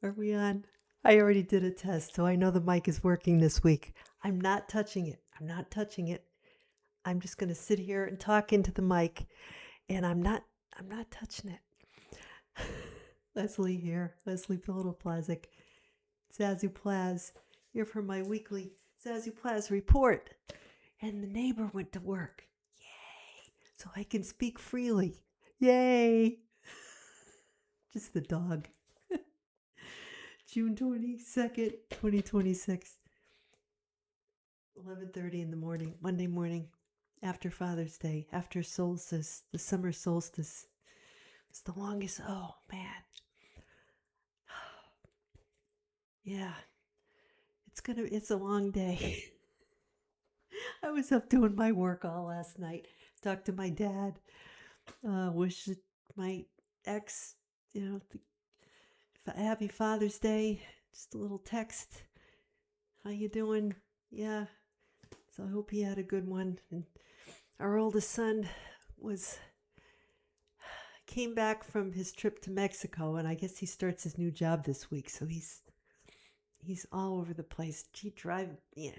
Are we on? I already did a test, so I know the mic is working this week. I'm not touching it. I'm not touching it. I'm just going to sit here and talk into the mic, and I'm not touching it. Leslie here, Leslie Philopplazic, Zazoo Plazz, here for my weekly Zazoo Plazz report. And the neighbor went to work. Yay! So I can speak freely. Yay! Just the dog. June 22nd, 2026. 11:30 in the morning, Monday morning, after Father's Day, after solstice, the summer solstice. It's the longest. Oh man. Yeah, it's a long day. I was up doing my work all last night. Talked to my dad. Wished my ex, happy Father's Day. Just a little text. How you doing? Yeah. So I hope he had a good one. And our oldest son came back from his trip to Mexico, and I guess he starts his new job this week. So he's all over the place. Yeah.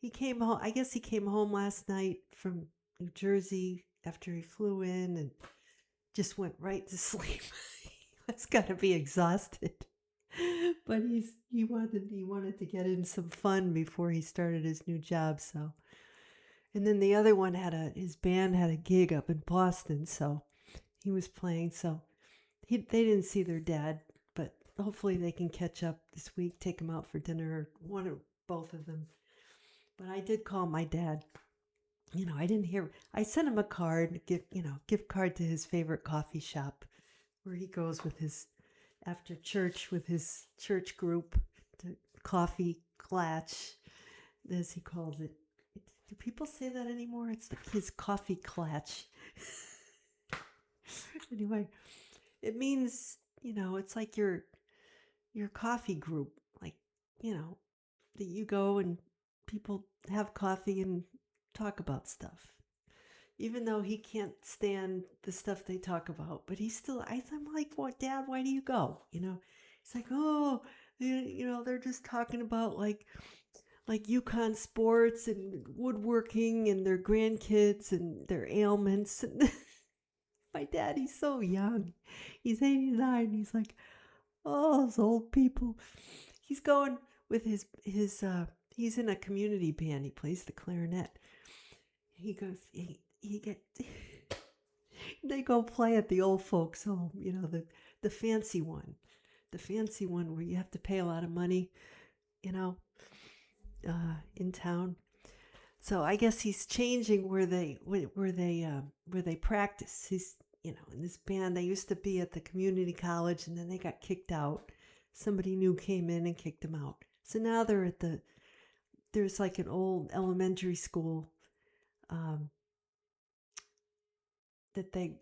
He came home. I guess he came home last night from New Jersey after he flew in and just went right to sleep. He's got to be exhausted. But he wanted to get in some fun before he started his new job. So, and then the other one his band had a gig up in Boston, so he was playing. So they didn't see their dad, but hopefully they can catch up this week, take him out for dinner, or one or both of them. But I did call my dad. I didn't hear. I sent him a card, gift card to his favorite coffee shop, where he goes with his after church with his church group to coffee clatch, as he calls it. Do people say that anymore? It's his coffee clatch. Anyway, it means it's like your coffee group, like that you go and people have coffee and talk about stuff. Even though he can't stand the stuff they talk about, but I'm like, what, Dad, why do you go? He's like, oh, they're just talking about like Yukon sports and woodworking and their grandkids and their ailments. And my dad, he's so young. He's 89. He's like, oh, those old people. He's going with he's in a community band. He plays the clarinet. He goes, he get they go play at the old folks home, the fancy one. The fancy one where you have to pay a lot of money, in town. So I guess he's changing where they practice. He's in this band. They used to be at the community college, and then they got kicked out. Somebody new came in and kicked them out. So now there's like an old elementary school that they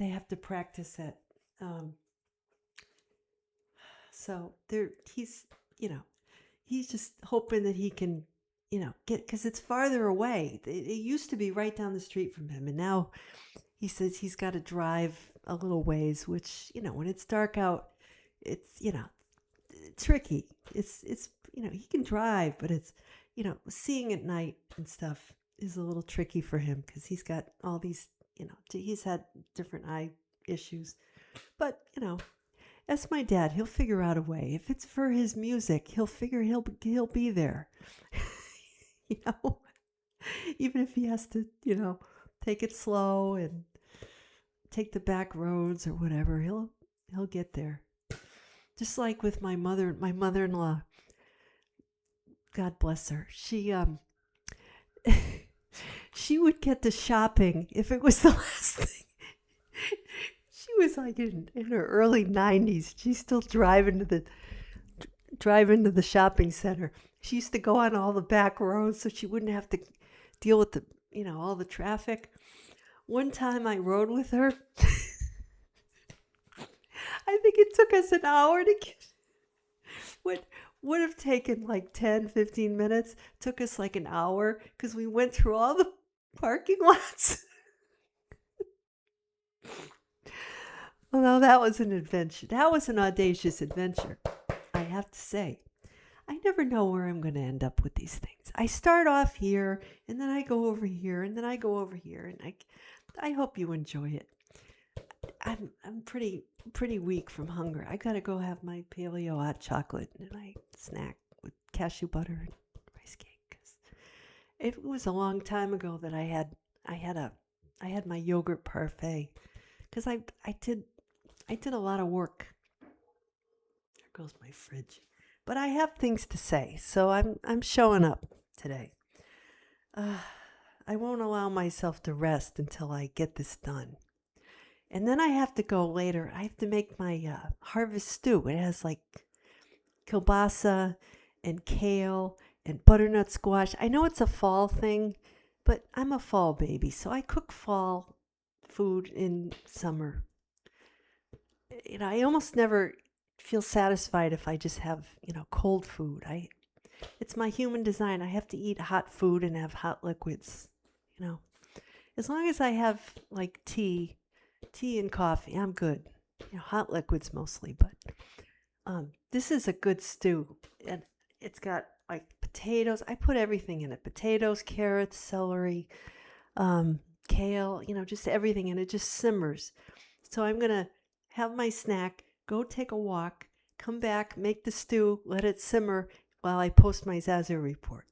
have to practice at. So he's just hoping that he can get, because it's farther away. It used to be right down the street from him, and now he says he's got to drive a little ways, which when it's dark out, it's tricky. It's he can drive, but it's seeing at night and stuff is a little tricky for him, because he's got all these he's had different eye issues. But that's my dad. He'll figure out a way. If it's for his music, he'll be there. Even if he has to take it slow and take the back roads or whatever, he'll get there. Just like with my mother-in-law. God bless her. She would get to shopping if it was the last thing. She was like in her early 90s. She's still driving to the shopping center. She used to go on all the back roads so she wouldn't have to deal with all the traffic. One time I rode with her. I think it took us an hour to get what would have taken like 10-15 minutes. Took us like an hour because we went through all the parking lots. Well, that was an adventure. That was an audacious adventure, I have to say. I never know where I'm going to end up with these things. I start off here, and then I go over here, and then I go over here, and I hope you enjoy it. I'm pretty weak from hunger. I gotta go have my paleo hot chocolate and my snack with cashew butter and rice cake. 'Cause it was a long time ago that I had my yogurt parfait because I did a lot of work. There goes my fridge. But I have things to say, so I'm showing up today. I won't allow myself to rest until I get this done. And then I have to go later. I have to make my harvest stew. It has like kielbasa and kale and butternut squash. I know it's a fall thing, but I'm a fall baby, so I cook fall food in summer. I almost never feel satisfied if I just have, cold food. It's my human design. I have to eat hot food and have hot liquids, As long as I have like tea and coffee, I'm good. Hot liquids mostly, but this is a good stew. And it's got like potatoes. I put everything in it. Potatoes, carrots, celery, kale, just everything. And it just simmers. So I'm going to have my snack, go take a walk, come back, make the stew, let it simmer while I post my Zazoo report.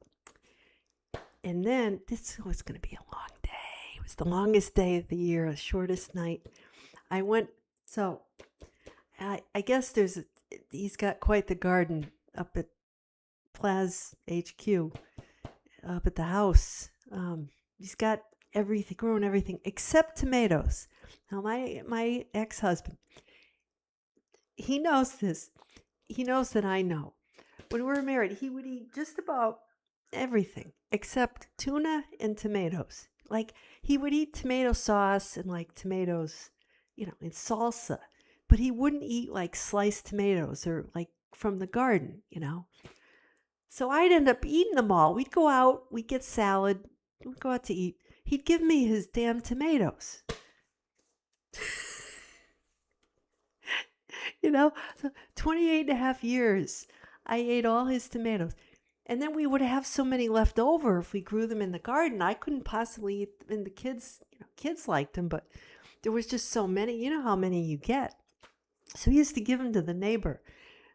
And then this was going to be a long day. It was the longest day of the year, the shortest night. I guess he's got quite the garden up at Plazz HQ, up at the house. He's got everything, grown everything except tomatoes. Now my ex-husband, he knows this. He knows that I know. When we were married, he would eat just about everything except tuna and tomatoes. Like he would eat tomato sauce and like tomatoes, in salsa, but he wouldn't eat like sliced tomatoes or like from the garden, So I'd end up eating them all. We'd go out, we'd get salad, we'd go out to eat. He'd give me his damn tomatoes. So 28 and a half years, I ate all his tomatoes. And then we would have so many left over if we grew them in the garden. I couldn't possibly eat them, and the kids liked them, but there was just so many. You know how many you get. So he used to give them to the neighbor.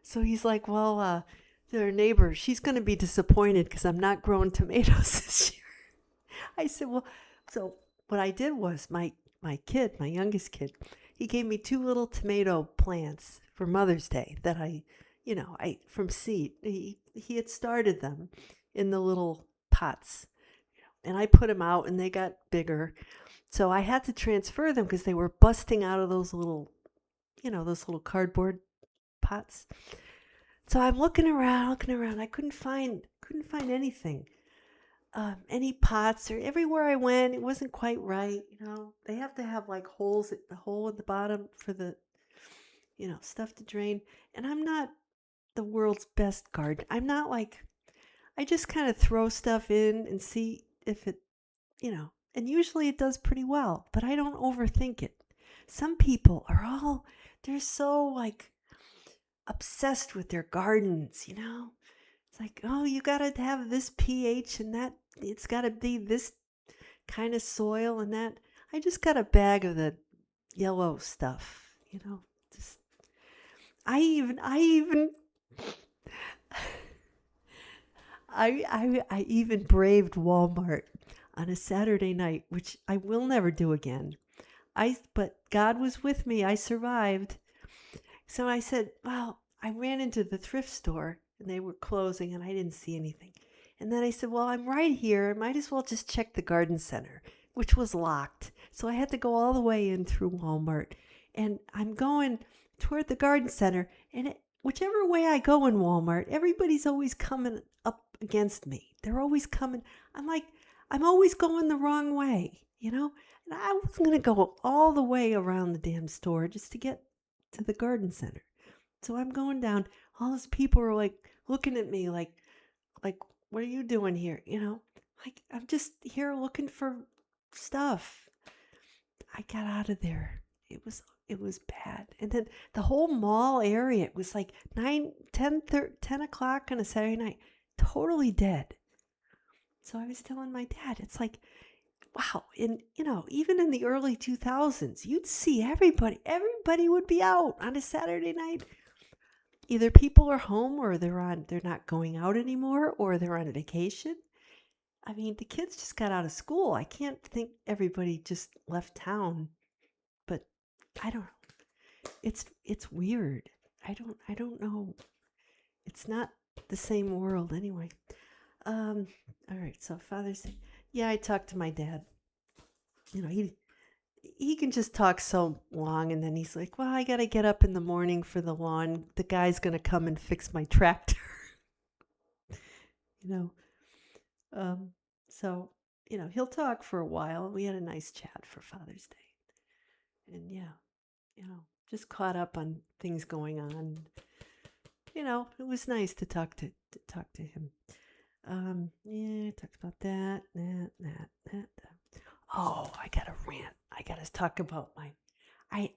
So he's like, well, their neighbor, she's going to be disappointed because I'm not growing tomatoes this year. I said, well, so what I did was my youngest kid, he gave me 2 little tomato plants for Mother's Day that I from seed. He had started them in the little pots, and I put them out and they got bigger. So I had to transfer them because they were busting out of those little cardboard pots. So I'm looking around. I couldn't find anything, any pots, or everywhere I went, it wasn't quite right. They have to have like holes at the hole at the bottom for the, stuff to drain. And I'm not the world's best gardener. I'm not like, I just kind of throw stuff in and see if it, and usually it does pretty well, but I don't overthink it. Some people they're so like obsessed with their gardens, It's like, oh, you got to have this pH and that, it's got to be this kind of soil and that. I just got a bag of the yellow stuff, just, I even I even braved Walmart on a Saturday night, which I will never do again. But God was with me. I survived. So I said, well, I ran into the thrift store and they were closing and I didn't see anything. And then I said, well, I'm right here. I might as well just check the garden center, which was locked. So I had to go all the way in through Walmart. And I'm going toward the garden center. And whichever way I go in Walmart, everybody's always coming up against me. They're always coming. I'm like, I'm always going the wrong way, And I was going to go all the way around the damn store just to get to the garden center. So I'm going down. All those people are like looking at me like, what are you doing here? Like I'm just here looking for stuff. I got out of there. It was It was bad. And then the whole mall area, it was like 10 o'clock on a Saturday night, totally dead. So I was telling my dad, it's like, wow. And, even in the early 2000s, you'd see everybody would be out on a Saturday night. Either people are home or they're not going out anymore, or they're on vacation. I mean, the kids just got out of school. I can't think everybody just left town, but I don't know. It's weird. I don't know. It's not the same world anyway. All right, so Father's Day. Yeah, I talked to my dad. He can just talk so long, and then he's like, "Well, I got to get up in the morning for the lawn. The guy's going to come and fix my tractor." you know. Um so, he'll talk for a while. We had a nice chat for Father's Day. And yeah, just caught up on things going on. It was nice to talk to him. Yeah, talked about that. Oh, I got a rant. I got to talk about I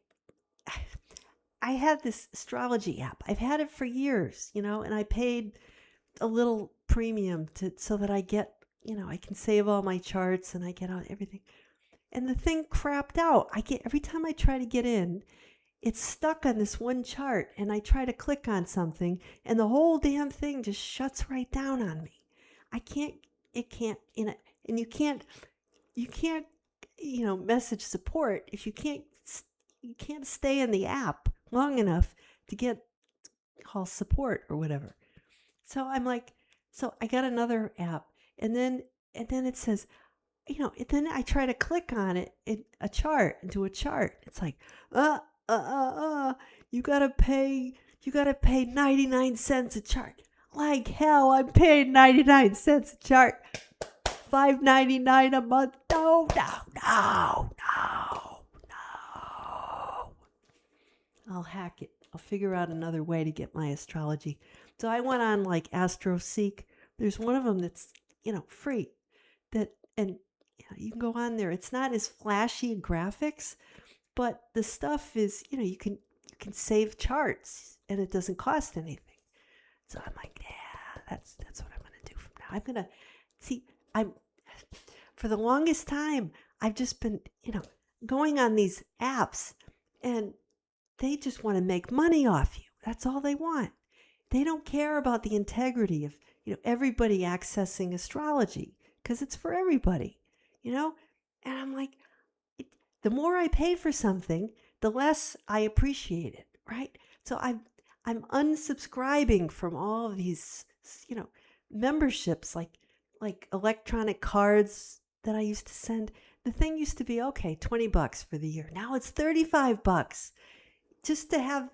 I had this astrology app. I've had it for years, and I paid a little premium so that I get, I can save all my charts and I get out everything. And the thing crapped out. Every time I try to get in, it's stuck on this one chart, and I try to click on something and the whole damn thing just shuts right down on me. It can't, and you can't, message support if you can't stay in the app long enough to call support or whatever. So I'm like, so I got another app, and then it says, and then I try to click on it, into a chart. It's like, you gotta pay 99 cents a chart. Like hell, I'm paying 99 cents a chart. $5.99 a month. No. I'll hack it. I'll figure out another way to get my astrology. So I went on like AstroSeek. There's one of them that's, free. And you can go on there. It's not as flashy graphics, but the stuff is, you can save charts and it doesn't cost anything. So I'm like, yeah, that's what I'm going to do from now. I'm going to see, for the longest time, I've just been, going on these apps, and they just want to make money off you. That's all they want. They don't care about the integrity of, everybody accessing astrology, because it's for everybody, And I'm like, the more I pay for something, the less I appreciate it, right? So I'm unsubscribing from all of these, memberships, like electronic cards that I used to send. The thing used to be, okay, $20 for the year. Now it's $35 just to have,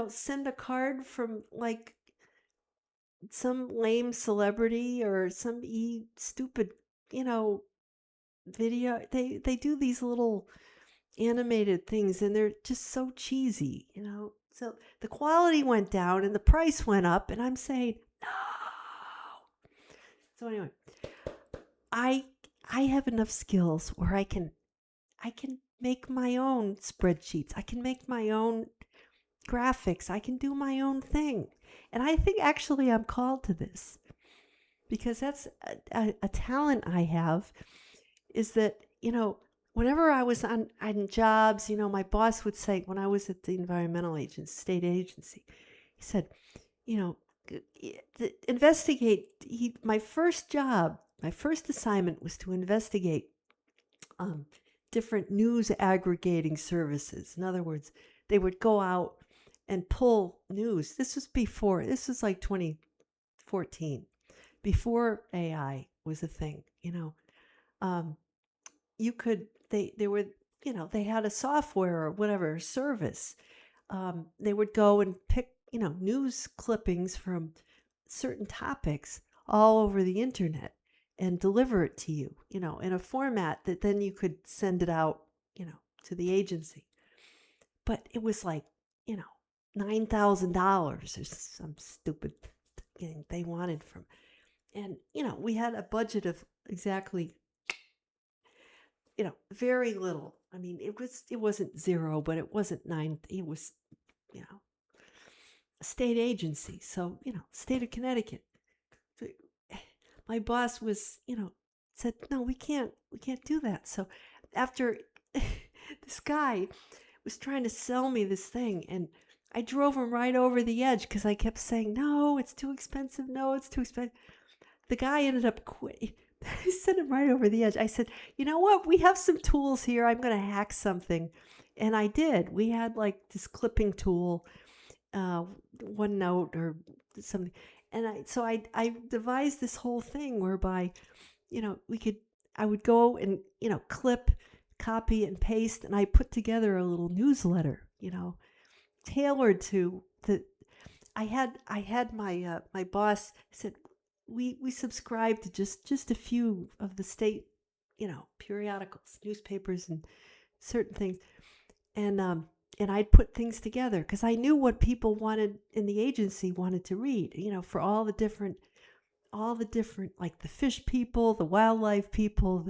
send a card from like some lame celebrity or some stupid, video. They do these little animated things, and they're just so cheesy, So the quality went down and the price went up, and I'm saying, no. So anyway, I have enough skills where I can make my own spreadsheets. I can make my own graphics. I can do my own thing. And I think actually I'm called to this, because that's a talent I have, is that, whenever I was on jobs, my boss would say, when I was at the environmental state agency, he said, investigate. My first assignment was to investigate different news aggregating services. In other words, they would go out and pull news. This was like 2014, before AI was a thing, you could, they had a software or whatever service. They would go and pick, news clippings from certain topics all over the internet and deliver it to you, in a format that then you could send it out, to the agency. But it was like, $9,000 or some stupid thing they wanted from. And, we had a budget of exactly, very little. I mean, it wasn't zero, but it wasn't nine. It was, you know, a state agency. So, state of Connecticut. So, my boss was, said, no, we can't do that. So after this guy was trying to sell me this thing, and I drove him right over the edge because I kept saying, no, it's too expensive. No, it's too expensive. The guy ended up quitting. I sent him right over the edge. I said, you know what? We have some tools here. I'm going to hack something. And I did. We had like this clipping tool, OneNote or something. And I devised this whole thing whereby, I would go and, clip, copy and paste. And I put together a little newsletter, tailored to the, I had my boss said, we subscribe to just a few of the state, periodicals, newspapers, and certain things, and I'd put things together because I knew what people wanted in the agency wanted to read, for all the different, like the fish people, the wildlife people,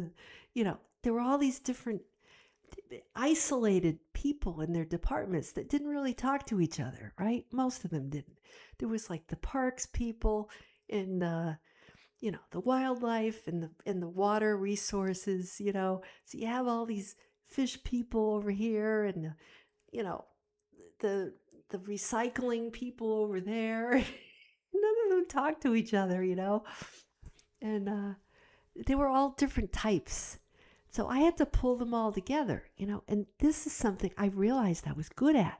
there were all these different isolated people in their departments that didn't really talk to each other, right? Most of them didn't. There was like the parks people and the wildlife and the water resources, so you have all these fish people over here and the recycling people over there. None of them talk to each other, and they were all different types. So I had to pull them all together, and this is something I realized I was good at,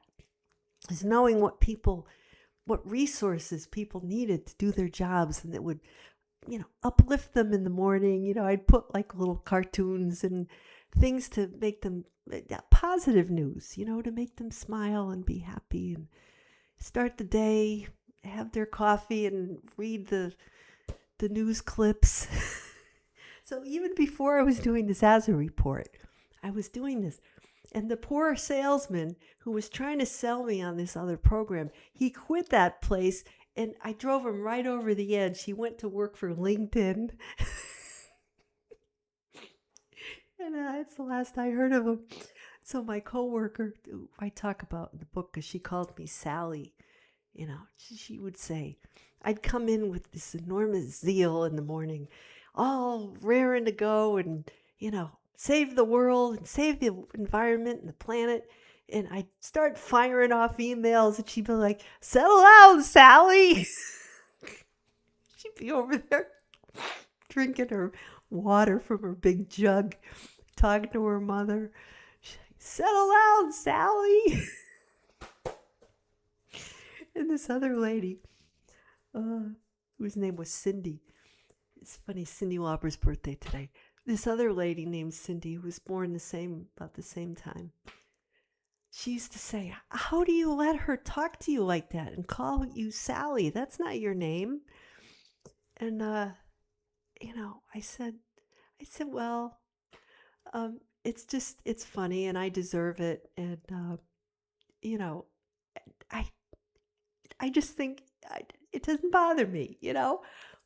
is knowing what resources people needed to do their jobs, and that would, uplift them in the morning. I'd put like little cartoons and things to make them positive news, to make them smile and be happy and start the day, have their coffee and read the news clips. So even before I was doing the Zazoo report, I was doing this. And the poor salesman who was trying to sell me on this other program, he quit that place, and I drove him right over the edge. He went to work for LinkedIn. And that's the last I heard of him. So my coworker, who I talk about in the book because she called me Sally, she would say, I'd come in with this enormous zeal in the morning, all raring to go and, save the world and save the environment and the planet. And I'd start firing off emails, and she'd be like, settle down, Sally. She'd be over there drinking her water from her big jug, talking to her mother. Settle down, Sally. And this other lady, whose name was Cindy. It's funny, Cyndi Lauper's birthday today. This other lady named Cindy, who was born about the same time, she used to say, how do you let her talk to you like that and call you Sally? That's not your name. And, I said, well, it's funny and I deserve it. And, I just think it doesn't bother me,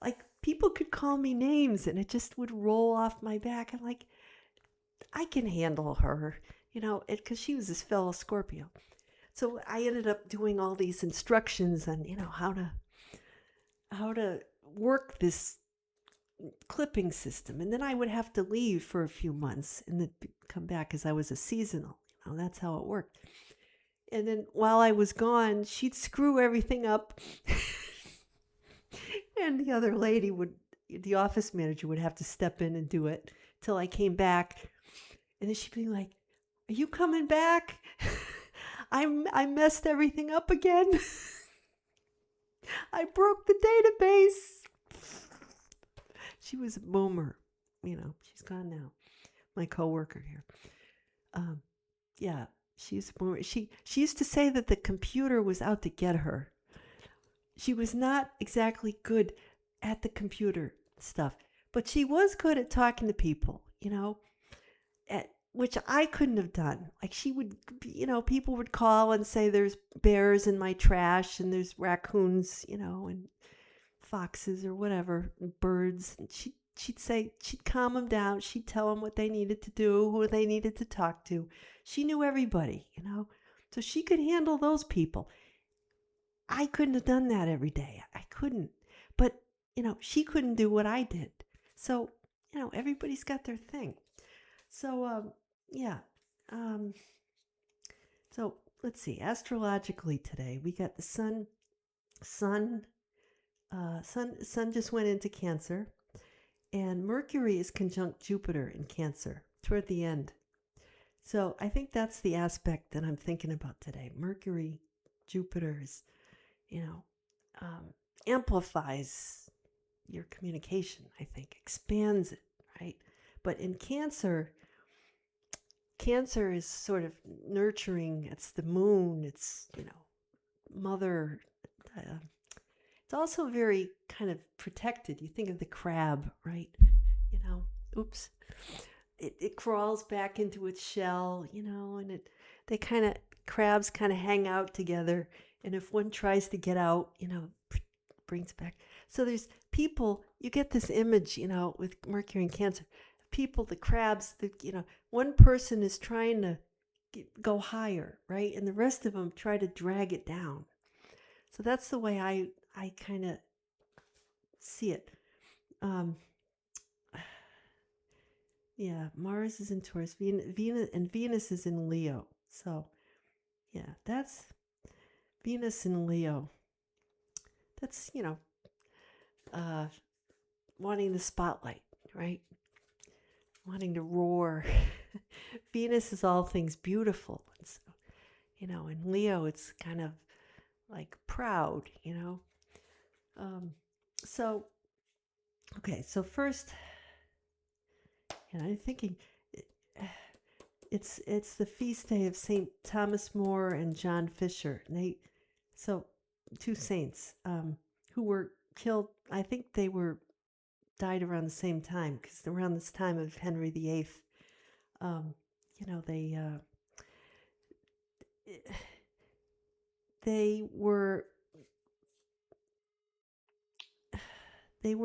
like people could call me names and it just would roll off my back. I'm like, I can handle her, because she was this fellow Scorpio. So I ended up doing all these instructions on, how to work this clipping system. And then I would have to leave for a few months and then come back because I was a seasonal. That's how it worked. And then while I was gone, she'd screw everything up. And the other lady the office manager would have to step in and do it till I came back. And then she'd be like, are you coming back? I messed everything up again. I broke the database. She was a boomer. She's gone now. My coworker here. Yeah, she's a boomer. She used to say that the computer was out to get her. She was not exactly good at the computer stuff, but she was good at talking to people, which I couldn't have done. Like she would, people would call and say there's bears in my trash and there's raccoons, and foxes or whatever, and birds. And she'd calm them down. She'd tell them what they needed to do, who they needed to talk to. She knew everybody, so she could handle those people. I couldn't have done that every day. I couldn't. But, she couldn't do what I did. So, everybody's got their thing. So, yeah. So let's see. Astrologically today, we got the sun just went into Cancer, and Mercury is conjunct Jupiter in Cancer toward the end. So I think that's the aspect that I'm thinking about today. Mercury, Jupiter's, amplifies your communication, I think, expands it, right? But in Cancer is sort of nurturing. It's the moon. It's, mother. It's also very kind of protected. You think of the crab, right? Oops. It crawls back into its shell, and crabs kind of hang out together. And if one tries to get out, brings back. So there's people, you get this image, with Mercury and Cancer. People, the crabs, one person is trying to go higher, right? And the rest of them try to drag it down. So that's the way I kind of see it. Yeah, Mars is in Taurus, Venus is in Leo. So, yeah, that's Venus in Leo. That's, wanting the spotlight, right? Wanting to roar. Venus is all things beautiful. And so, in Leo, it's kind of like proud, So, okay, so first, I'm thinking it's the feast day of St. Thomas More and John Fisher. And two saints who were killed. I think they died around the same time, because around this time of Henry VIII, they were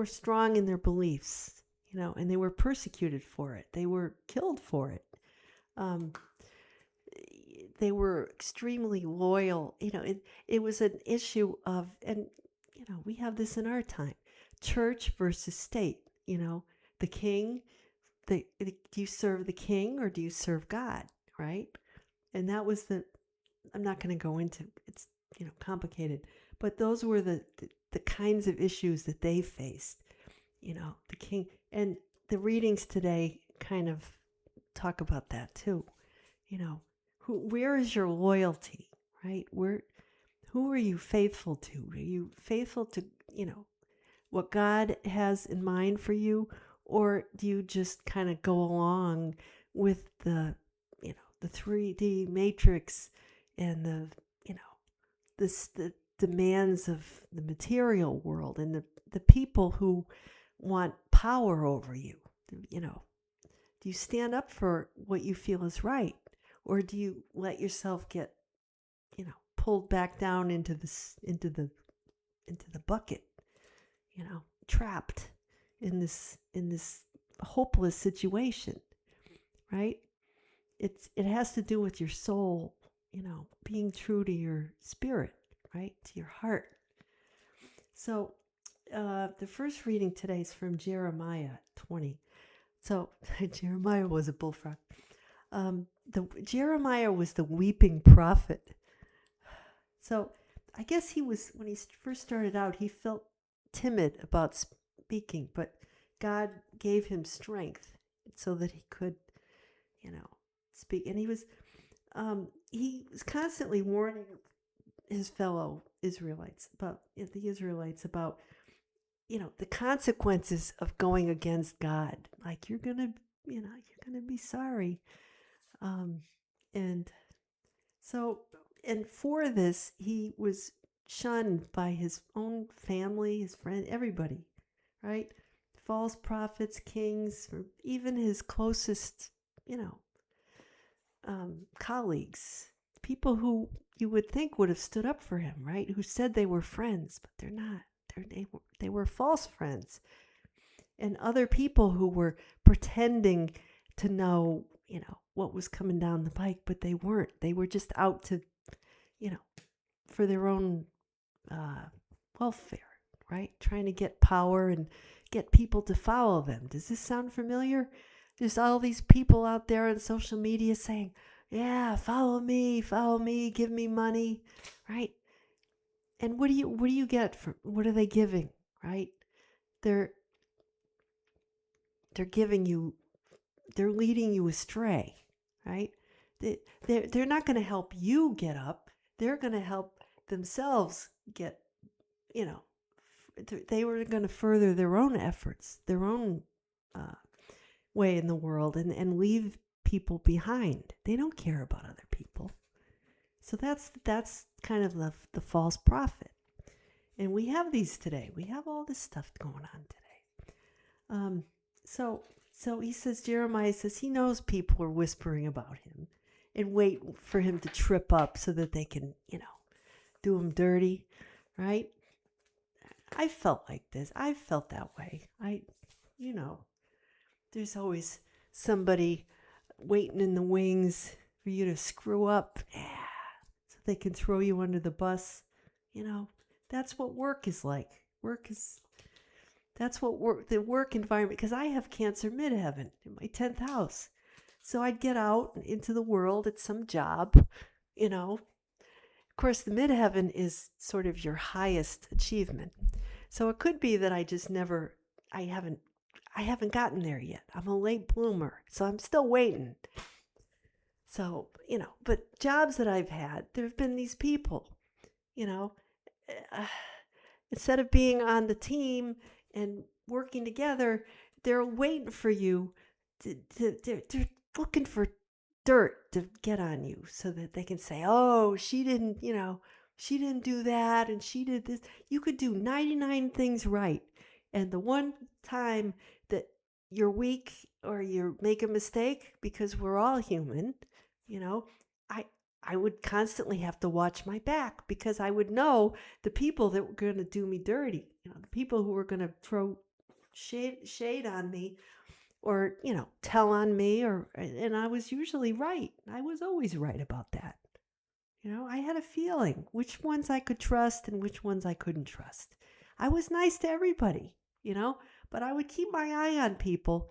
strong in their beliefs, and they were persecuted for it. They were killed for it. They were extremely loyal. It was an issue of, and we have this in our time, church versus state. The king. Do you serve the king or do you serve God, right? And that was I'm not going to go into, it's, complicated, but those were the kinds of issues that they faced, the king. And the readings today kind of talk about that too. Where is your loyalty, right? Who are you faithful to? Are you faithful to, what God has in mind for you? Or do you just kind of go along with the 3D matrix and the demands of the material world and the people who want power over you? Do you stand up for what you feel is right? Or do you let yourself get, pulled back down into the bucket, trapped in this hopeless situation, right? It has to do with your soul, being true to your spirit, right? To your heart. So the first reading today is from Jeremiah 20. So Jeremiah was a bullfrog. Jeremiah was the weeping prophet. So I guess when he first started out, he felt timid about speaking, but God gave him strength so that he could, speak. And he was constantly warning his fellow Israelites about the consequences of going against God. Like, you're gonna be sorry. And for this, he was shunned by his own family, his friend, everybody, right? False prophets, kings, or even his closest, colleagues, people who you would think would have stood up for him, right? Who said they were friends, but they're not. They were false friends. and other people who were pretending to know, what was coming down the pike, but they weren't. They were just out to, you know, for their own uh, welfare, right? Trying to get power and get people to follow them. Does this sound familiar? There's all these people out there on social media saying, yeah, follow me, give me money, right? And what do you get from, what are they giving, right? They're giving you, they're leading you astray, right? They're not going to help you get up. They're going to help themselves get, you know, they were going to further their own efforts, their own way in the world, and leave people behind. They don't care about other people. So that's kind of the false prophet. And we have these today. We have all this stuff going on today. So he says, Jeremiah says he knows people are whispering about him and wait for him to trip up so that they can, do him dirty, right? I felt like this. I felt that way. There's always somebody waiting in the wings for you to screw up, so they can throw you under the bus. That's what work is like. That's what the work environment, because I have Cancer midheaven in my 10th house. So I'd get out into the world at some job, Of course, the midheaven is sort of your highest achievement. So it could be that I haven't gotten there yet. I'm a late bloomer, so I'm still waiting. So, but jobs that I've had, there have been these people, instead of being on the team and working together, they're waiting for you. They're looking for dirt to get on you so that they can say, oh, she didn't do that and she did this. You could do 99 things right. And the one time that you're weak or you make a mistake, because we're all human, I would constantly have to watch my back, because I would know the people that were going to do me dirty, the people who were going to throw shade on me or, tell on me, and I was usually right. I was always right about that. I had a feeling which ones I could trust and which ones I couldn't trust. I was nice to everybody, but I would keep my eye on people.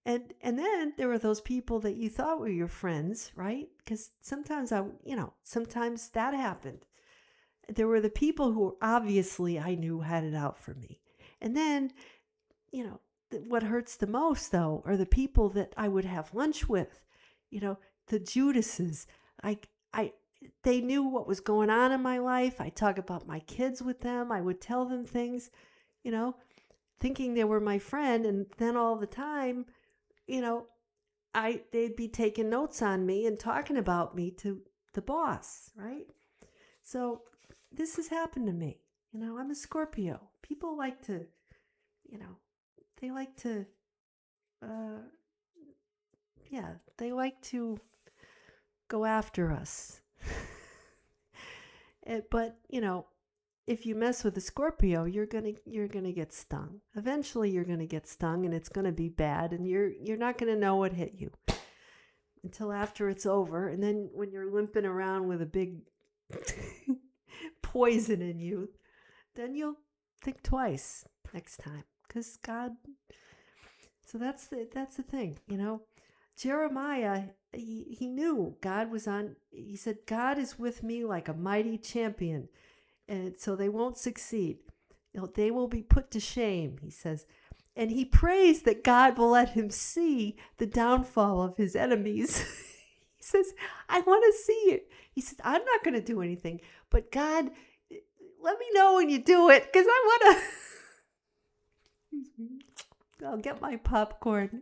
And then there were those people that you thought were your friends, right? Because sometimes sometimes that happened. There were the people who obviously I knew had it out for me. And then, what hurts the most, though, are the people that I would have lunch with, the Judases. They knew what was going on in my life. I talk about my kids with them. I would tell them things, thinking they were my friend. And then all the time, they'd be taking notes on me and talking about me to the boss, right? So this has happened to me. I'm a Scorpio. People like to, they like to, they like to go after us. But, if you mess with a Scorpio, you're gonna get stung. Eventually, you're gonna get stung, and it's gonna be bad, and you're not gonna know what hit you until after it's over. And then when you're limping around with a big poison in you, then you'll think twice next time, because God. So that's the thing, Jeremiah, he knew God was on. He said, God is with me like a mighty champion. And so they won't succeed. They will be put to shame, he says. And he prays that God will let him see the downfall of his enemies. He says, I want to see it. He says, I'm not going to do anything. But God, let me know when you do it, because I want to. I'll get my popcorn.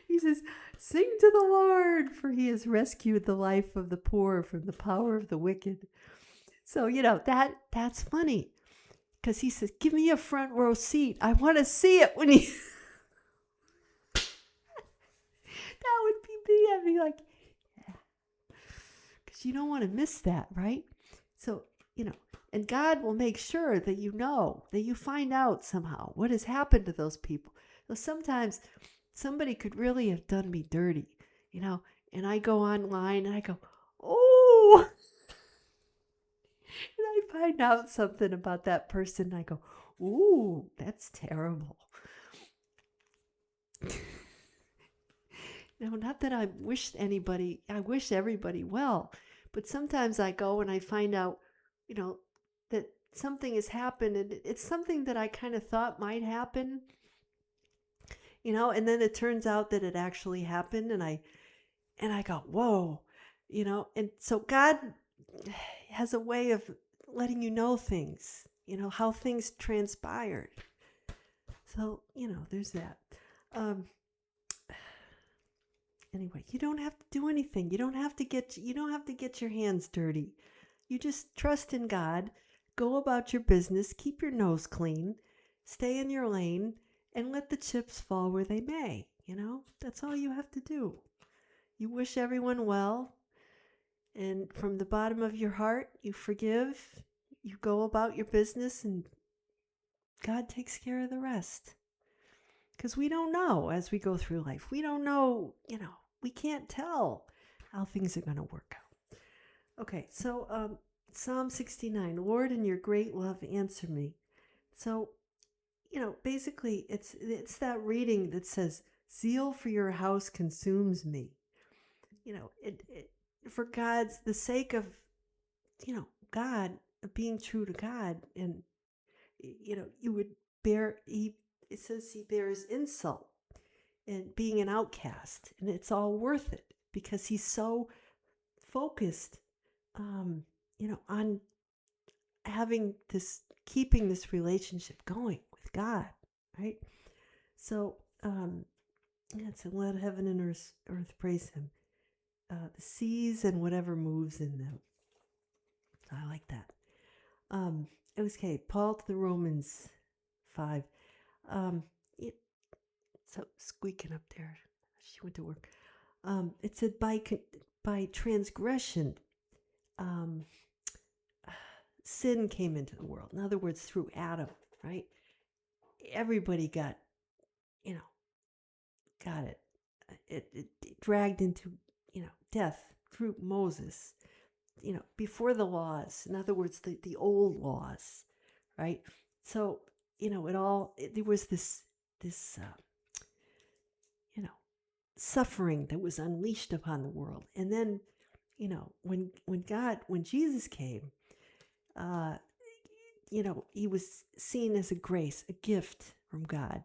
He says, sing to the Lord, for he has rescued the life of the poor from the power of the wicked. So, that's funny, because he says, give me a front row seat. I want to see it when he... That would be me. I'd be like, yeah. Because you don't want to miss that, right? So, and God will make sure that that you find out somehow what has happened to those people. So sometimes somebody could really have done me dirty, and I go online and I go, oh, and I find out something about that person. And I go, ooh, that's terrible. Not that I wish everybody well, but sometimes I go and I find out, that something has happened and it's something that I kind of thought might happen, and then it turns out that it actually happened and I go, whoa, and so God has a way of letting you know things, how things transpired. So, there's that. Anyway, you don't have to do anything. You don't have to get your hands dirty. You just trust in God, go about your business, keep your nose clean, stay in your lane, and let the chips fall where they may. That's all you have to do. You wish everyone well, and from the bottom of your heart, you forgive, you go about your business, and God takes care of the rest. Because we don't know as we go through life. We don't know, we can't tell how things are going to work out. Okay, so Psalm 69, Lord, in your great love, answer me. So, basically it's that reading that says, zeal for your house consumes me. For the sake of, God, being true to God, and, you would it says he bears insult and being an outcast, and it's all worth it because he's so focused, on keeping this relationship going with God, right? So, so let heaven and earth praise him, the seas and whatever moves in them. I like that. It was okay. Paul to the Romans 5. So squeaking up there. She went to work. It said by transgression, sin came into the world. In other words, through Adam, right? Everybody got it. It dragged into, death through Moses, before the laws. In other words, the old laws, right? So, there was this, suffering that was unleashed upon the world. And then, when Jesus came, he was seen as a grace, a gift from God.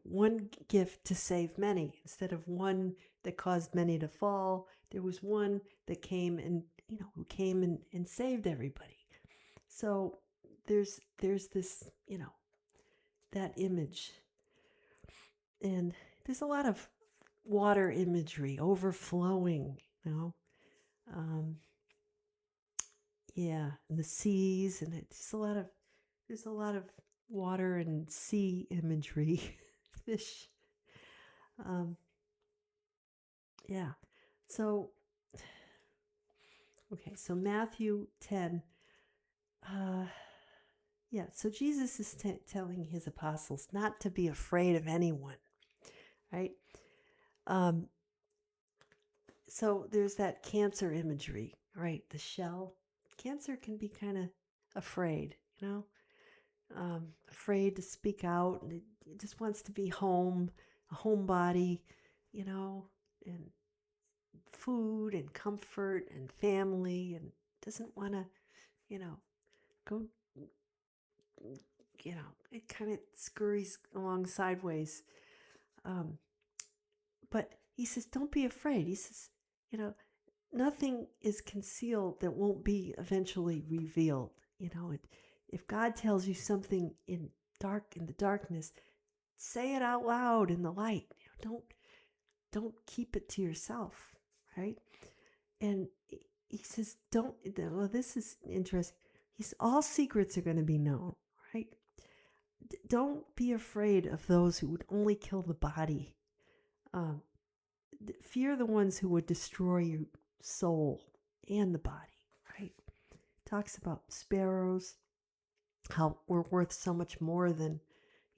One gift to save many instead of one that caused many to fall. There was one that came and, who came and saved everybody. So there's this, that image. And there's a lot of water imagery, overflowing, and the seas, and there's a lot of water and sea imagery, fish. Yeah. So, okay, so Matthew 10. So Jesus is telling his apostles not to be afraid of anyone, right? So there's that cancer imagery, right? The shell. Cancer can be kind of afraid, afraid to speak out, and it just wants to be home, a homebody, and food and comfort and family, and doesn't want to, go, it kind of scurries along sideways. But he says, don't be afraid. He says, nothing is concealed that won't be eventually revealed. If God tells you something in the darkness, say it out loud in the light. Don't keep it to yourself, right? And he says, this is interesting. He says, all secrets are going to be known, right? Don't be afraid of those who would only kill the body. Fear the ones who would destroy your soul and the body, right? talks about sparrows, how we're worth so much more than,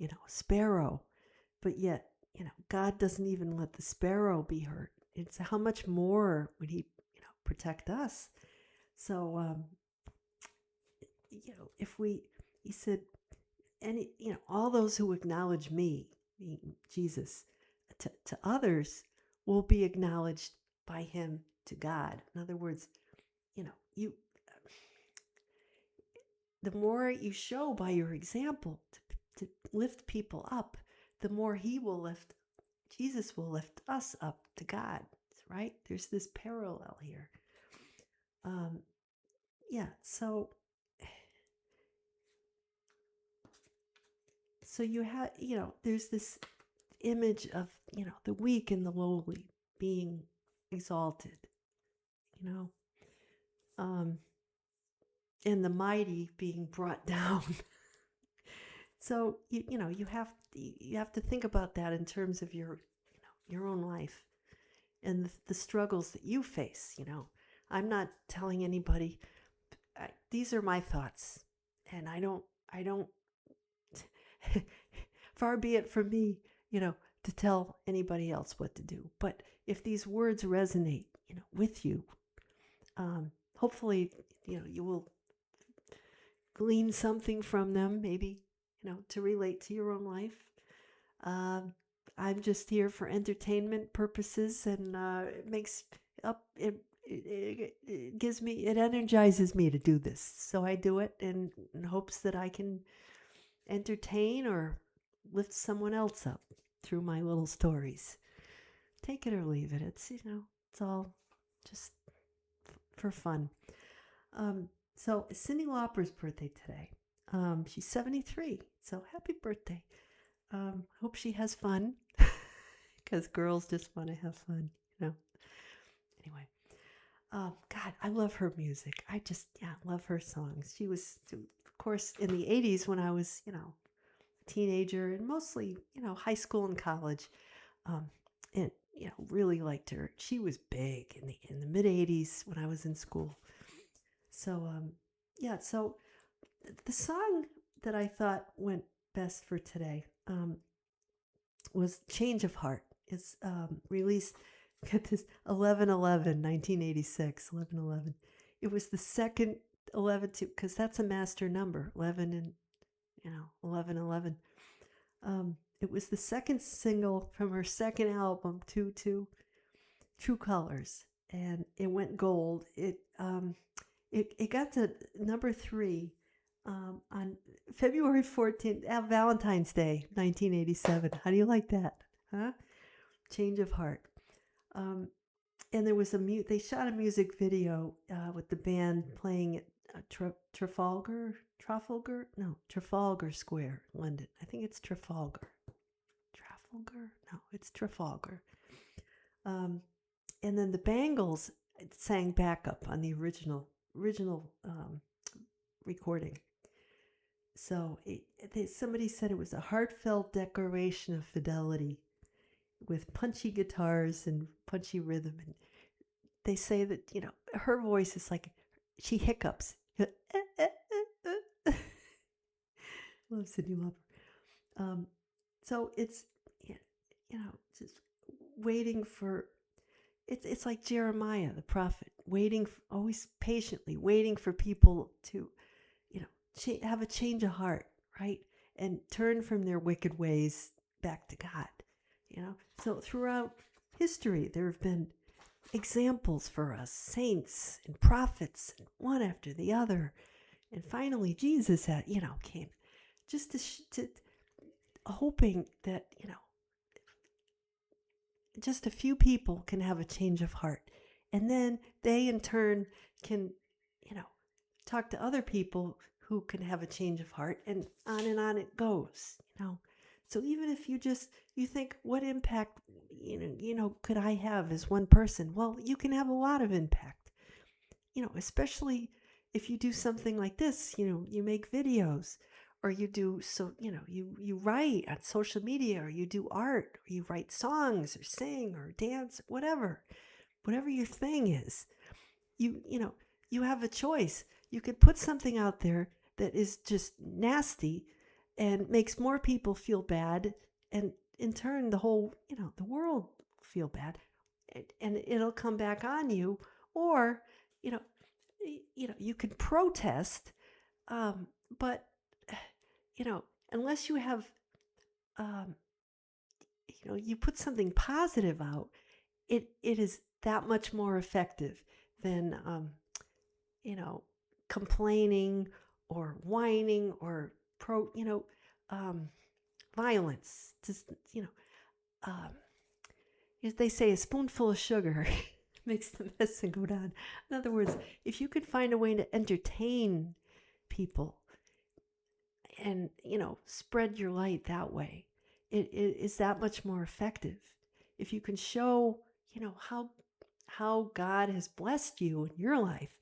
a sparrow. But yet, God doesn't even let the sparrow be hurt. It's how much more would he, protect us? So, if he said, all those who acknowledge me, Jesus, to others will be acknowledged by him to God. In other words, the more you show by your example to lift people up, the more Jesus will lift us up to God, right? There's this parallel here. So you have, there's this image of, the weak and the lowly being exalted, and the mighty being brought down. So you have to think about that in terms of your own life and the struggles that you face. I'm not telling anybody. These are my thoughts, and I don't. Far be it from me, to tell anybody else what to do. But if these words resonate, with you, hopefully, you will glean something from them, maybe, to relate to your own life. I'm just here for entertainment purposes, and it gives me, it energizes me to do this. So I do it in hopes that I can entertain or lift someone else up through my little stories. Take it or leave it. It's, it's all just for fun. So it's Cyndi Lauper's birthday today. She's 73, so happy birthday. Hope she has fun, because girls just want to have fun, Anyway, God, I love her music. I just, love her songs. She was, of course, in the 80s when I was, a teenager, and mostly, high school and college, and, really liked her. She was big in the mid 80s when I was in school. So, so the song that I thought went best for today was Change of Heart. It's released, get this, 1986, 11/11. It was the second 11, because that's a master number, 11 and, 11/11. It was the second single from her second album, True Colors, and it went gold. It got to number 3 on February 14th, Valentine's Day, 1987. How do you like that? Huh? Change of Heart. And there was they shot a music video with the band playing at Trafalgar Square, London. I think it's Trafalgar. No, it's Trafalgar. And then the Bangles sang backup on the original recording. So somebody said it was a heartfelt declaration of fidelity with punchy guitars and punchy rhythm. And they say that, her voice is like, she hiccups. Love Cyndi Lauper. So it's, just waiting for, it's like Jeremiah, the prophet, always patiently waiting for people to, have a change of heart, right? And turn from their wicked ways back to God, So throughout history, there have been examples for us, saints and prophets, and one after the other. And finally, Jesus, came just to hoping that, just a few people can have a change of heart. And then they, in turn, can, talk to other people who can have a change of heart, and on it goes, So even if you think, what impact, could I have as one person? Well, you can have a lot of impact, especially if you do something like this, you make videos, or you do, you write on social media, or you do art, or you write songs, or sing, or dance, whatever your thing is, you have a choice. you could put something out there that is just nasty and makes more people feel bad, and in turn the whole, the world feel bad, and it'll come back on you. Or, you know, you can protest, um, but you know, unless you have, um, you put something positive out, it is that much more effective than, you know, complaining or whining or um, violence. Just, um, as they say, a spoonful of sugar makes the medicine go down. In other words, if you could find a way to entertain people and, spread your light that way, it is that much more effective. If you can show, how God has blessed you in your life,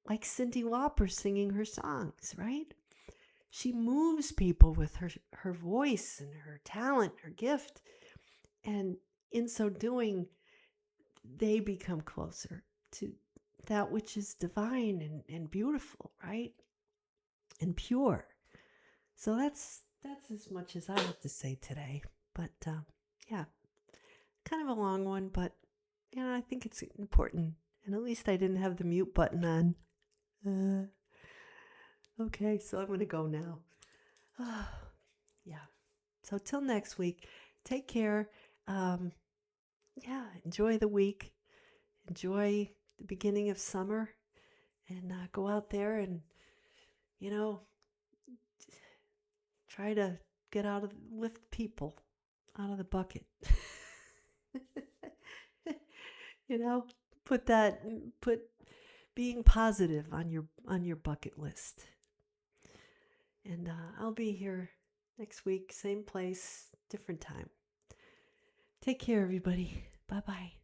like Cyndi Lauper singing her songs, right? She moves people with her voice and her talent, her gift. And in so doing, they become closer to that which is divine and beautiful, right? And pure. So that's as much as I have to say today. But yeah, kind of a long one, but I think it's important. And at least I didn't have the mute button on. Okay, so I'm going to go now. Yeah. So till next week, take care. Yeah, enjoy the week. Enjoy the beginning of summer, and go out there and, you know, try to lift people out of the bucket. you know, put being positive on your bucket list. And I'll be here next week, same place, different time. Take care, everybody. Bye-bye.